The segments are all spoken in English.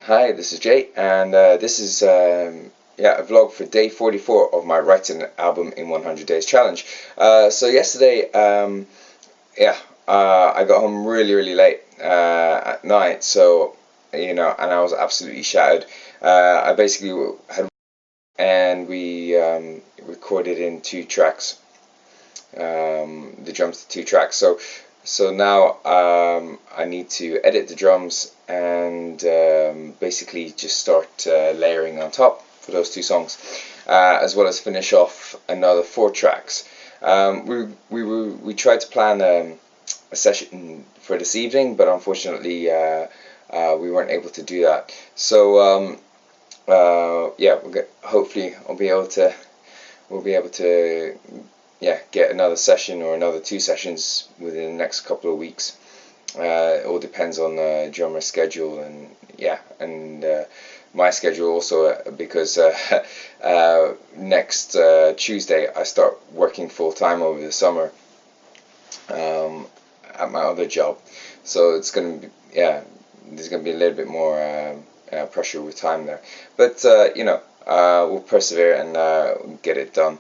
Hi, this is Jay, and this is a vlog for day 44 of my Write an Album in 100 Days challenge. So yesterday, I got home really late at night, so and I was absolutely shattered. I basically had and we recorded in two tracks, the drums to two tracks. So now I need to edit the drums and basically just start layering on top for those two songs, as well as finish off another four tracks. We tried to plan a session for this evening, but unfortunately we weren't able to do that. So hopefully we'll be able to get another session or another two sessions within the next couple of weeks. It all depends on the drummer's schedule and my schedule also, because next Tuesday I start working full time over the summer at my other job, so it's gonna be there's gonna be a little bit more pressure with time there, but we'll persevere and get it done.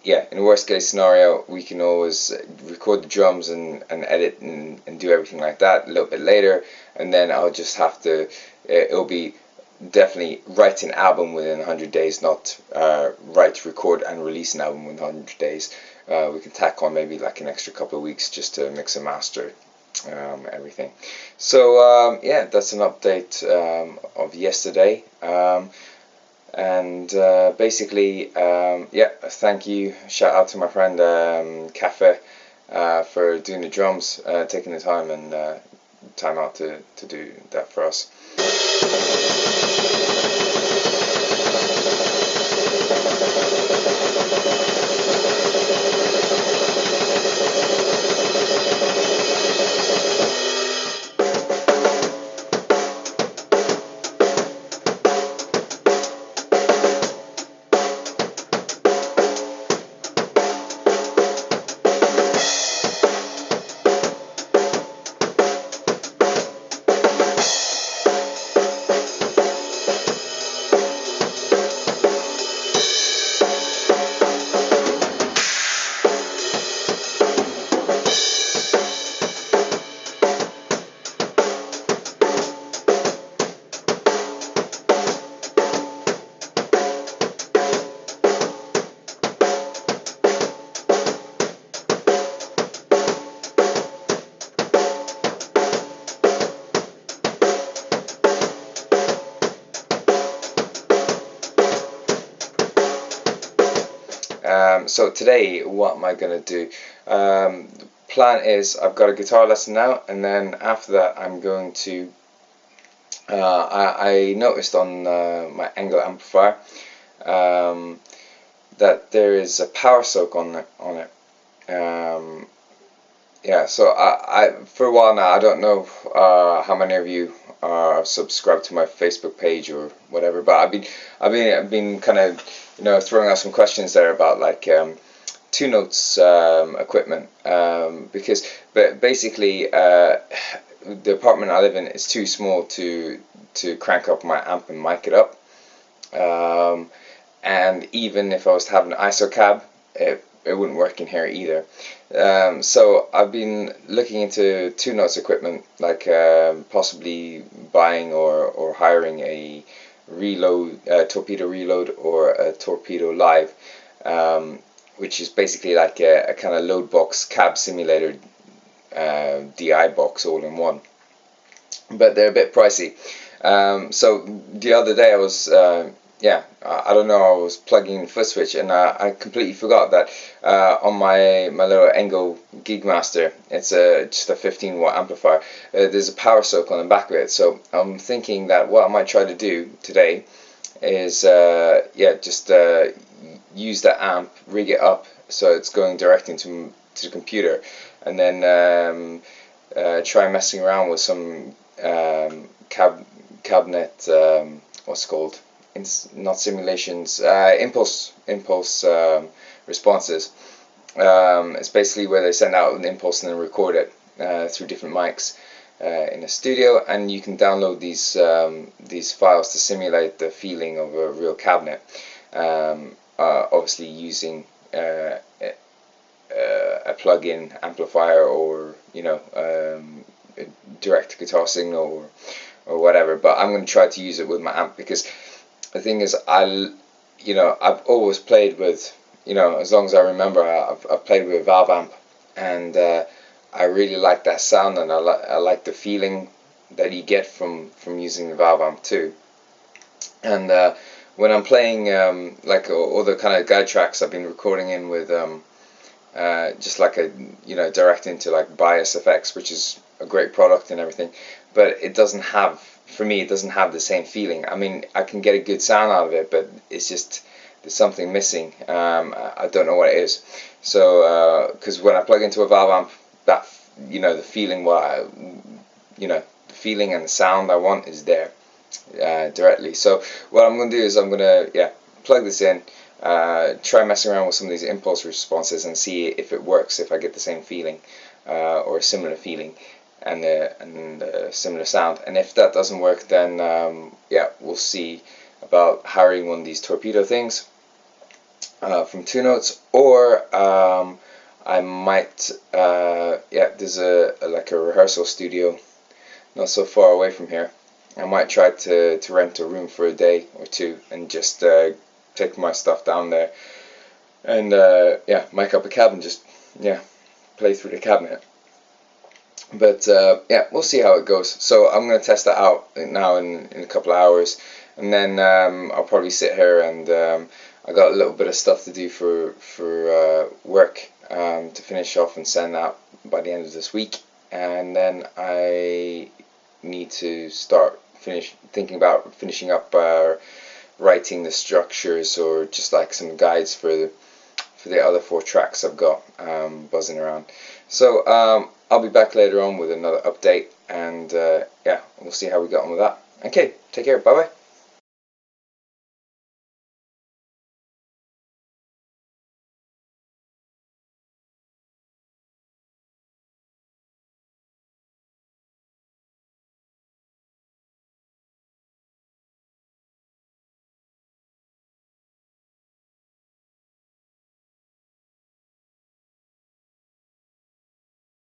In the worst case scenario, we can always record the drums and edit and do everything like that a little bit later, and then I'll just have to, it'll be definitely write an album within 100 days, not record and release an album within 100 days. We can tack on maybe like an extra couple of weeks just to mix and master everything. So that's an update of yesterday. And basically, thank you. Shout out to my friend Cafe for doing the drums, taking the time and time out to do that for us. So today, what am I going to do? The plan is I've got a guitar lesson now, and then after that I'm going to I noticed on my Engel amplifier that there is a power soak on it. So I for a while now, I don't know how many of you are subscribed to my Facebook page or whatever, but I've been kind of throwing out some questions there about like two notes equipment, because basically the apartment I live in is too small to crank up my amp and mic it up, and even if I was to have an ISO cab, it wouldn't work in here either. So I've been looking into two notes equipment, like possibly buying or hiring a torpedo reload or a torpedo live, which is basically like a kind of load box cab simulator DI box all in one, but they're a bit pricey. So the other day I was I don't know, I was plugging in the foot switch, and I completely forgot that on my little Engel Gigmaster, it's just a 15-watt amplifier, there's a power soak on the back of it. So I'm thinking that what I might try to do today is just use that amp, rig it up so it's going direct into the computer, and then try messing around with some cabinet, what's it called? Not simulations, impulse responses. It's basically where they send out an impulse and then record it through different mics. in a studio, and you can download these files to simulate the feeling of a real cabinet. Obviously using a plug-in amplifier, or a direct guitar signal, or whatever. But I'm going to try to use it with my amp, because the thing is, I've always played with, as long as I remember, I've played with a valve amp, and I really like that sound, and I like the feeling that you get from using the valve amp too. And when I'm playing like all the kind of guide tracks I've been recording in with just like a direct into like Bias FX, which is a great product and everything, but it doesn't have, for me, it doesn't have the same feeling. I mean, I can get a good sound out of it, but it's just, there's something missing. I don't know what it is. So because when I plug into a valve amp, that the feeling, the feeling and the sound I want is there directly. So what I'm going to do is I'm going to plug this in, try messing around with some of these impulse responses and see if it works, if I get the same feeling or a similar feeling and a similar sound. And if that doesn't work, then we'll see about hiring one of these torpedo things from Two Notes, or I might there's like a rehearsal studio not so far away from here. I might try to rent a room for a day or two and just take my stuff down there and mic up a cabinet, just play through the cabinet. But we'll see how it goes. So I'm going to test that out now in a couple of hours, and then I'll probably sit here and I got a little bit of stuff to do for work to finish off and send out by the end of this week, and then I need to start thinking about finishing up writing the structures, or just like some guides for the other 4 tracks I've got buzzing around. So I'll be back later on with another update, and we'll see how we got on with that. Okay, take care, bye bye.